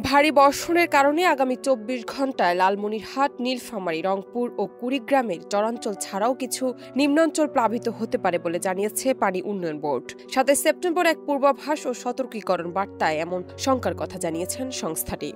ভারী বর্ষণের কারণে আগামী ২৪ ঘণ্টায় লালমনিরহাট, নীলফামারী, রংপুর ও কুড়িগ্রামের চরাঞ্চল ছাড়াও কিছু নিম্নাঞ্চল প্লাবিত হতে পারে বলে জানিয়েছে পানি উন্নয়ন বোর্ড। ৭ সেপ্টেম্বর এক পূর্বাভাস ও সতর্কীকরণ বার্তায় এমন শঙ্কার কথা জানিয়েছেন সংস্থাটি।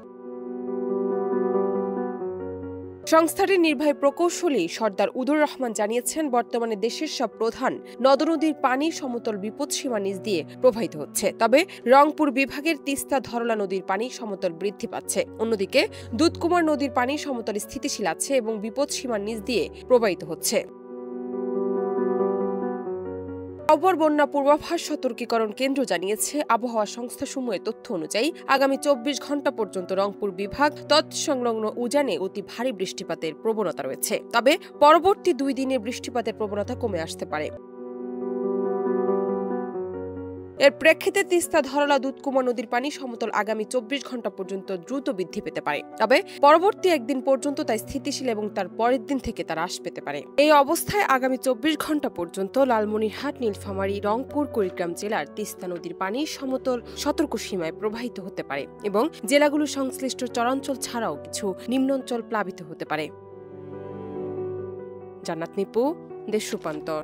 সংস্থাটির নির্বাহী প্রকৌশলী সর্দার উদুর রহমান জানিয়েছেন, বর্তমানে দেশের সব প্রধান নদ-নদীর পানি সমতল বিপদসীমা নিচ দিয়ে প্রবাহিত হচ্ছে। তবে রংপুর বিভাগের তিস্তা ধরলা নদীর পানি সমতল বৃদ্ধি পাচ্ছে। অন্যদিকে দুধকুমার নদীর পানি সমতল স্থিতিশীল আছে এবং বিপদসীমার নিচ দিয়ে প্রবাহিত হচ্ছে। অপর বন্যা পূর্বাভাস সতর্কীকরণ কেন্দ্র জানিয়েছে, আবহাওয়া সংস্থাসমূহের তথ্য অনুযায়ী আগামী ২৪ ঘণ্টা পর্যন্ত রংপুর বিভাগ তৎসংলগ্ন উজানে অতি ভারী বৃষ্টিপাতের প্রবণতা রয়েছে। তবে পরবর্তী ২ দিনে বৃষ্টিপাতের প্রবণতা কমে আসতে পারে। এর প্রেক্ষিতে তিস্তা ধরলা দুধকুমার নদীর পানি সমতল আগামী ২৪ ঘণ্টা পর্যন্ত দ্রুত বৃদ্ধি পেতে পারে। তবে পরবর্তী একদিন পর্যন্ত তা স্থিতিশীল এবং তার পরের দিন থেকে তা হ্রাস পেতে পারে। এই অবস্থায় আগামী ২৪ ঘণ্টা পর্যন্ত লালমনিরহাট, নীলফামারী, রংপুর, কুড়িগ্রাম জেলার তিস্তা নদীর পানি সমতল সতর্ক সীমায় প্রবাহিত হতে পারে এবং জেলাগুলো সংশ্লিষ্ট চরাঞ্চল ছাড়াও কিছু নিম্নাঞ্চল প্লাবিত হতে পারে। জান্নাত নিপু, দেশ রূপান্তর।